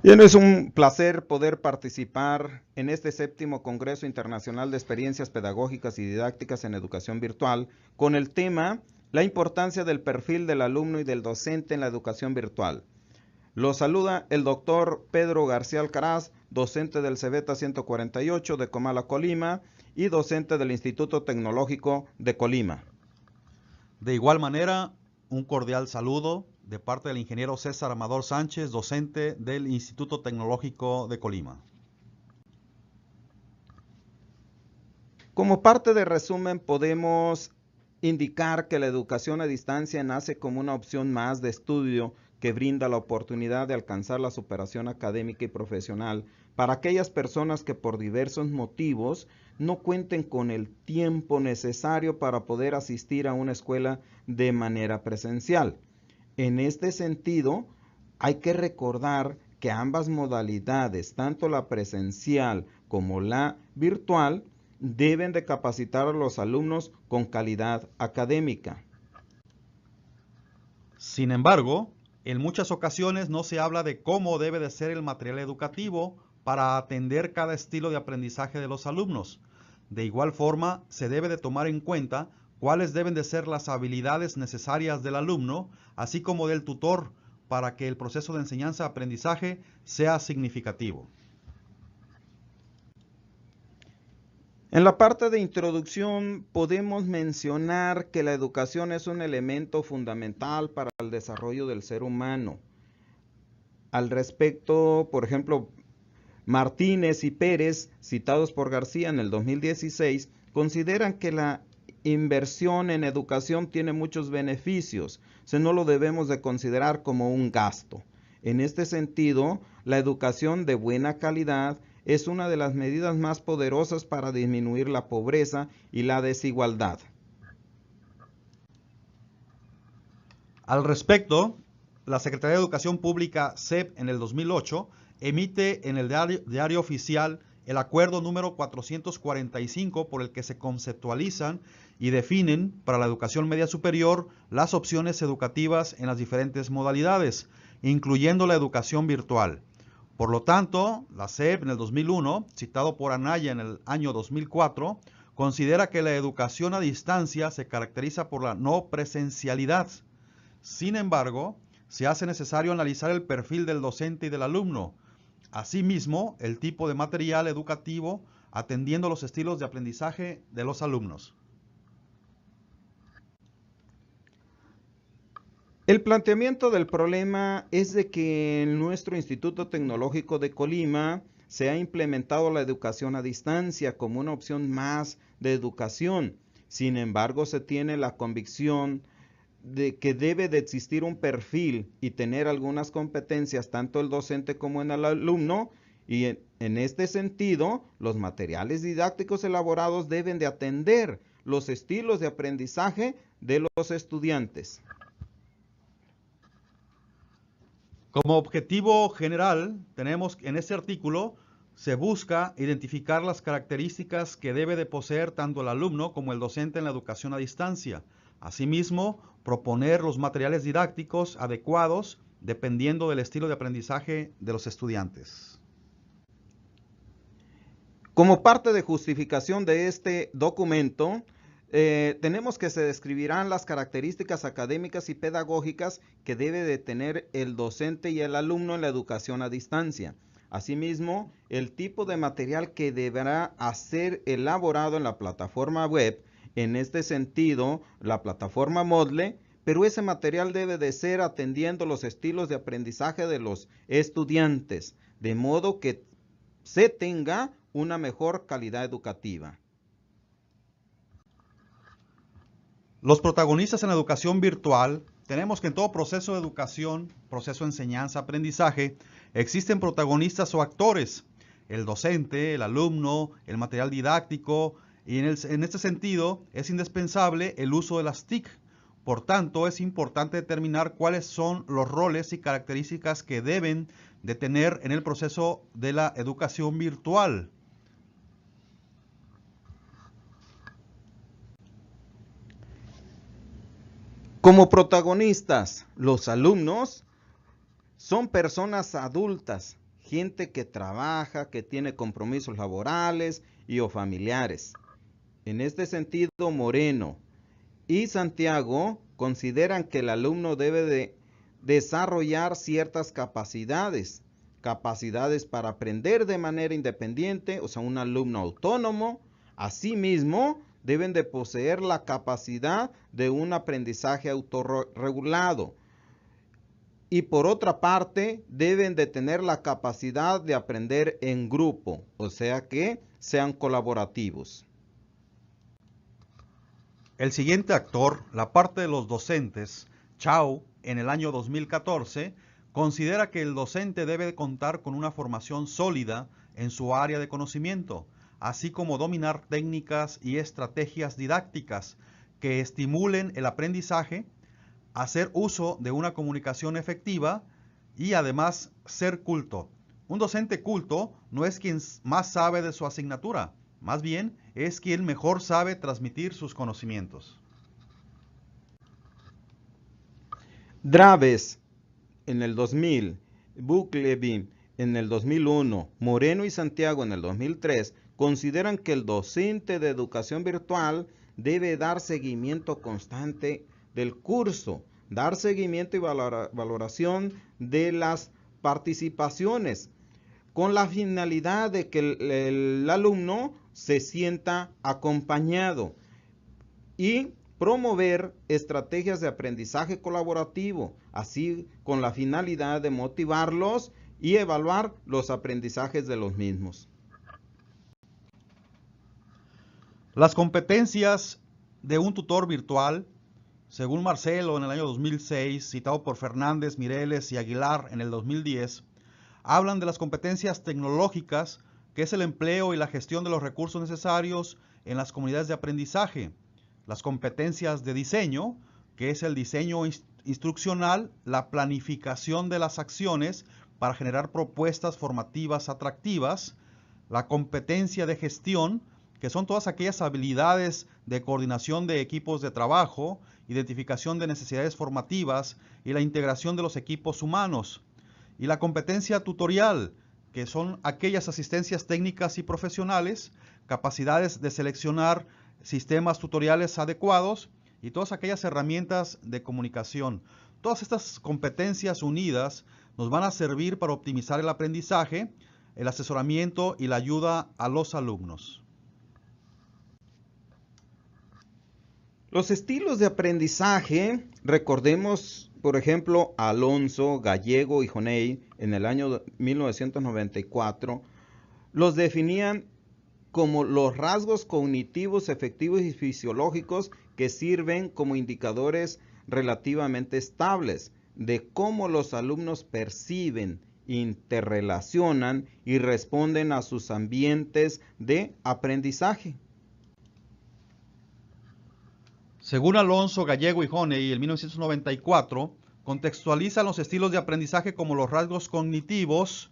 Bien, es un placer poder participar en este 7º Congreso Internacional de Experiencias Pedagógicas y Didácticas en Educación Virtual con el tema La importancia del perfil del alumno y del docente en la educación virtual. Los saluda el doctor Pedro García Alcaraz, docente del CEBETA 148 de Comala, Colima, y docente del Instituto Tecnológico de Colima. De igual manera, un cordial saludo de parte del ingeniero César Amador Sánchez, docente del Instituto Tecnológico de Colima. Como parte de resumen, podemos indicar que la educación a distancia nace como una opción más de estudio que brinda la oportunidad de alcanzar la superación académica y profesional para aquellas personas que por diversos motivos no cuenten con el tiempo necesario para poder asistir a una escuela de manera presencial. En este sentido, hay que recordar que ambas modalidades, tanto la presencial como la virtual, deben de capacitar a los alumnos con calidad académica. Sin embargo, en muchas ocasiones no se habla de cómo debe de ser el material educativo para atender cada estilo de aprendizaje de los alumnos. De igual forma, se debe de tomar en cuenta cuáles deben de ser las habilidades necesarias del alumno, así como del tutor, para que el proceso de enseñanza-aprendizaje sea significativo. En la parte de introducción podemos mencionar que la educación es un elemento fundamental para el desarrollo del ser humano. Al respecto, por ejemplo, Martínez y Pérez, citados por García en el 2016, consideran que la inversión en educación tiene muchos beneficios, no lo debemos de considerar como un gasto. En este sentido, la educación de buena calidad es una de las medidas más poderosas para disminuir la pobreza y la desigualdad. Al respecto, la Secretaría de Educación Pública, SEP, en el 2008, emite en el diario oficial el acuerdo número 445 por el que se conceptualizan y definen para la educación media superior las opciones educativas en las diferentes modalidades, incluyendo la educación virtual. Por lo tanto, la SEP en el 2001, citado por Anaya en el año 2004, considera que la educación a distancia se caracteriza por la no presencialidad. Sin embargo, se hace necesario analizar el perfil del docente y del alumno, asimismo el tipo de material educativo atendiendo los estilos de aprendizaje de los alumnos. El planteamiento del problema es de que en nuestro Instituto Tecnológico de Colima se ha implementado la educación a distancia como una opción más de educación. Sin embargo, se tiene la convicción de que debe de existir un perfil y tener algunas competencias tanto el docente como en el alumno, y en este sentido los materiales didácticos elaborados deben de atender los estilos de aprendizaje de los estudiantes. Como objetivo general, tenemos en este artículo se busca identificar las características que debe de poseer tanto el alumno como el docente en la educación a distancia. Asimismo, proponer los materiales didácticos adecuados dependiendo del estilo de aprendizaje de los estudiantes. Como parte de justificación de este documento, tenemos que se describirán las características académicas y pedagógicas que debe de tener el docente y el alumno en la educación a distancia. Asimismo, el tipo de material que deberá ser elaborado en la plataforma web, en este sentido, la plataforma Moodle, pero ese material debe de ser atendiendo los estilos de aprendizaje de los estudiantes, de modo que se tenga una mejor calidad educativa. Los protagonistas en la educación virtual, tenemos que en todo proceso de educación, proceso de enseñanza, aprendizaje, existen protagonistas o actores, el docente, el alumno, el material didáctico, y en este sentido es indispensable el uso de las TIC. Por tanto, es importante determinar cuáles son los roles y características que deben de tener en el proceso de la educación virtual. Como protagonistas, los alumnos son personas adultas, gente que trabaja, que tiene compromisos laborales y o familiares. En este sentido, Moreno y Santiago consideran que el alumno debe de desarrollar ciertas capacidades para aprender de manera independiente, o sea, un alumno autónomo. Asimismo, deben de poseer la capacidad de un aprendizaje autorregulado. Y por otra parte, deben de tener la capacidad de aprender en grupo, o sea que sean colaborativos. El siguiente actor, la parte de los docentes, Chao, en el año 2014, considera que el docente debe contar con una formación sólida en su área de conocimiento, así como dominar técnicas y estrategias didácticas que estimulen el aprendizaje, hacer uso de una comunicación efectiva y además ser culto. Un docente culto no es quien más sabe de su asignatura, más bien es quien mejor sabe transmitir sus conocimientos. Draves en el 2000, Bucklevin en el 2001, Moreno y Santiago en el 2003 consideran que el docente de educación virtual debe dar seguimiento constante del curso, dar seguimiento y valoración de las participaciones, con la finalidad de que el alumno se sienta acompañado y promover estrategias de aprendizaje colaborativo, así con la finalidad de motivarlos y evaluar los aprendizajes de los mismos. Las competencias de un tutor virtual, según Marcelo en el año 2006, citado por Fernández, Mireles y Aguilar en el 2010, hablan de las competencias tecnológicas, que es el empleo y la gestión de los recursos necesarios en las comunidades de aprendizaje. Las competencias de diseño, que es el diseño instruccional, la planificación de las acciones para generar propuestas formativas atractivas. La competencia de gestión, que son todas aquellas habilidades de coordinación de equipos de trabajo, identificación de necesidades formativas y la integración de los equipos humanos. Y la competencia tutorial, que son aquellas asistencias técnicas y profesionales, capacidades de seleccionar sistemas tutoriales adecuados y todas aquellas herramientas de comunicación. Todas estas competencias unidas nos van a servir para optimizar el aprendizaje, el asesoramiento y la ayuda a los alumnos. Los estilos de aprendizaje, recordemos, por ejemplo, Alonso, Gallego y Joney en el año 1994, los definían como los rasgos cognitivos, efectivos y fisiológicos que sirven como indicadores relativamente estables de cómo los alumnos perciben, interrelacionan y responden a sus ambientes de aprendizaje. Según Alonso, Gallego y Honey, en 1994, contextualizan los estilos de aprendizaje como los rasgos cognitivos,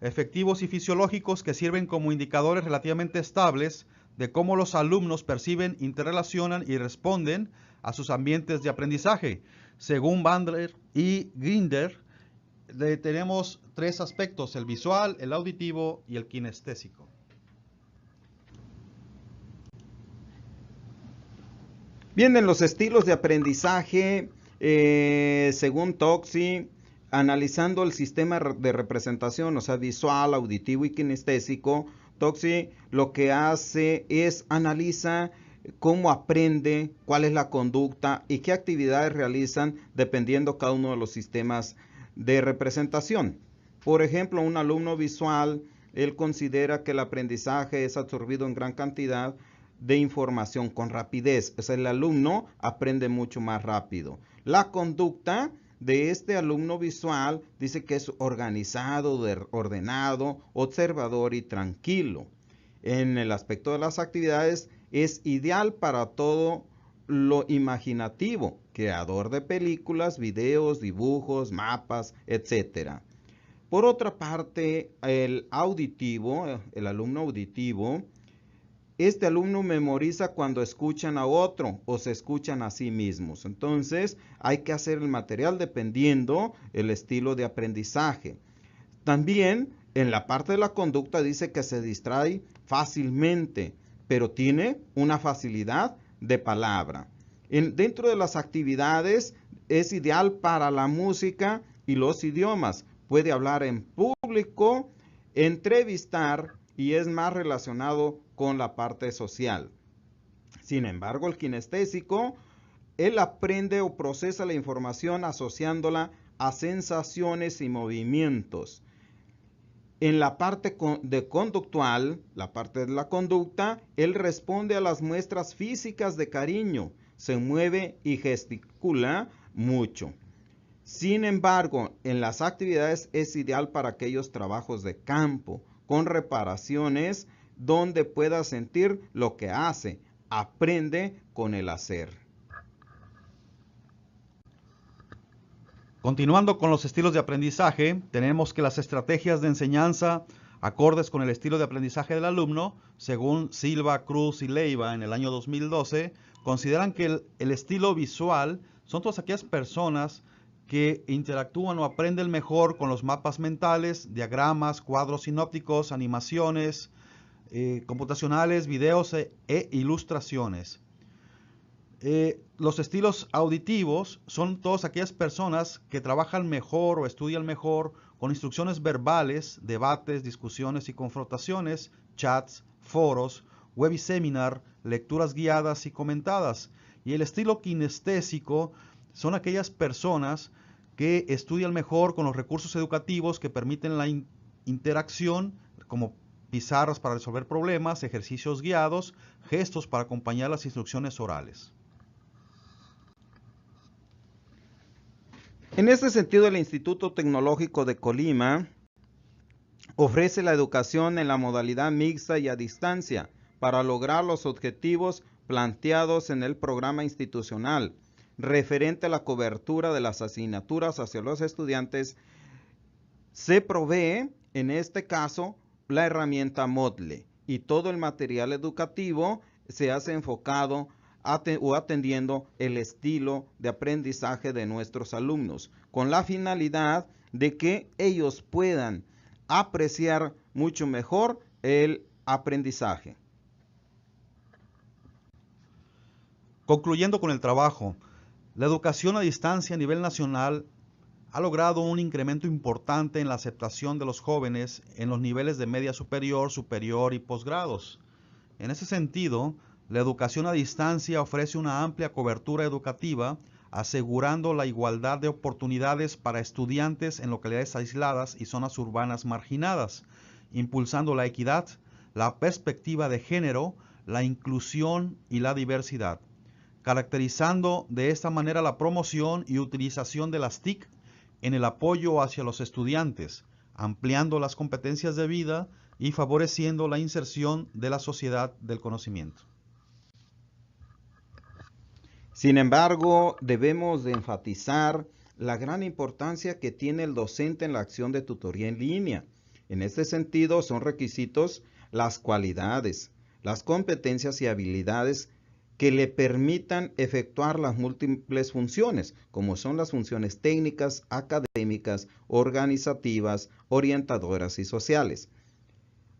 efectivos y fisiológicos que sirven como indicadores relativamente estables de cómo los alumnos perciben, interrelacionan y responden a sus ambientes de aprendizaje. Según Bandler y Grinder, tenemos tres aspectos: el visual, el auditivo y el kinestésico. Bien, en los estilos de aprendizaje, según Toxi, analizando el sistema de representación, o sea, visual, auditivo y kinestésico, Toxi lo que hace es analiza cómo aprende, cuál es la conducta y qué actividades realizan dependiendo cada uno de los sistemas de representación. Por ejemplo, un alumno visual, él considera que el aprendizaje es absorbido en gran cantidad de información con rapidez. O sea, el alumno aprende mucho más rápido. La conducta de este alumno visual dice que es organizado, ordenado, observador y tranquilo. En el aspecto de las actividades, es ideal para todo lo imaginativo, creador de películas, videos, dibujos, mapas, etc. Por otra parte, el auditivo, el alumno auditivo, este alumno memoriza cuando escuchan a otro o se escuchan a sí mismos. Entonces, hay que hacer el material dependiendo el estilo de aprendizaje. También En la parte de la conducta dice que se distrae fácilmente, pero tiene una facilidad de palabra. Dentro de las actividades es ideal para la música y los idiomas. Puede hablar en público, entrevistar y es más relacionado con la parte social. Sin embargo, el kinestésico, él aprende o procesa la información asociándola a sensaciones y movimientos. En la parte conductual, la parte de la conducta, él responde a las muestras físicas de cariño, se mueve y gesticula mucho. Sin embargo, en las actividades es ideal para aquellos trabajos de campo, con reparaciones, donde pueda sentir lo que hace, aprende con el hacer. Continuando con los estilos de aprendizaje, tenemos que las estrategias de enseñanza acordes con el estilo de aprendizaje del alumno, según Silva, Cruz y Leiva en el año 2012, consideran que el estilo visual son todas aquellas personas que interactúan o aprenden mejor con los mapas mentales, diagramas, cuadros sinópticos, animaciones computacionales, videos e ilustraciones. Los estilos auditivos son todas aquellas personas que trabajan mejor o estudian mejor con instrucciones verbales, debates, discusiones y confrontaciones, chats, foros, web y seminar, lecturas guiadas y comentadas. Y el estilo kinestésico son aquellas personas que estudian mejor con los recursos educativos que permiten la interacción, como pizarras para resolver problemas, ejercicios guiados, gestos para acompañar las instrucciones orales. En este sentido, el Instituto Tecnológico de Colima ofrece la educación en la modalidad mixta y a distancia para lograr los objetivos planteados en el programa institucional referente a la cobertura de las asignaturas hacia los estudiantes. Se provee, en este caso, la herramienta Moodle y todo el material educativo se hace enfocado o atendiendo el estilo de aprendizaje de nuestros alumnos, con la finalidad de que ellos puedan apreciar mucho mejor el aprendizaje. Concluyendo con el trabajo, la educación a distancia a nivel nacional ha logrado un incremento importante en la aceptación de los jóvenes en los niveles de media superior, superior y posgrados. En ese sentido, la educación a distancia ofrece una amplia cobertura educativa, asegurando la igualdad de oportunidades para estudiantes en localidades aisladas y zonas urbanas marginadas, impulsando la equidad, la perspectiva de género, la inclusión y la diversidad, caracterizando de esta manera la promoción y utilización de las TIC en el apoyo hacia los estudiantes, ampliando las competencias de vida y favoreciendo la inserción de la sociedad del conocimiento. Sin embargo, debemos de enfatizar la gran importancia que tiene el docente en la acción de tutoría en línea. En este sentido, son requisitos las cualidades, las competencias y habilidades que le permitan efectuar las múltiples funciones, como son las funciones técnicas, académicas, organizativas, orientadoras y sociales,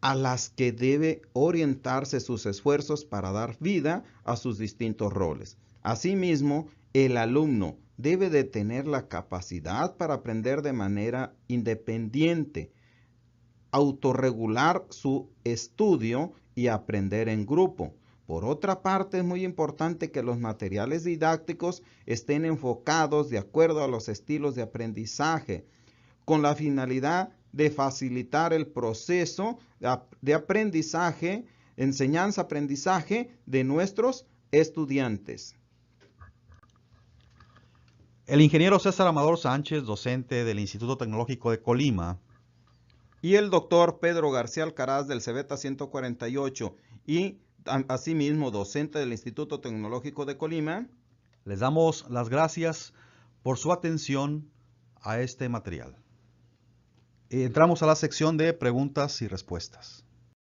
a las que debe orientarse sus esfuerzos para dar vida a sus distintos roles. Asimismo, el alumno debe de tener la capacidad para aprender de manera independiente, autorregular su estudio y aprender en grupo. Por otra parte, es muy importante que los materiales didácticos estén enfocados de acuerdo a los estilos de aprendizaje, con la finalidad de facilitar el proceso de aprendizaje, enseñanza-aprendizaje de nuestros estudiantes. El ingeniero César Amador Sánchez, docente del Instituto Tecnológico de Colima, y el doctor Pedro García Alcaraz del CEBETA 148 y asimismo docente del Instituto Tecnológico de Colima, les damos las gracias por su atención a este material. Entramos a la sección de preguntas y respuestas.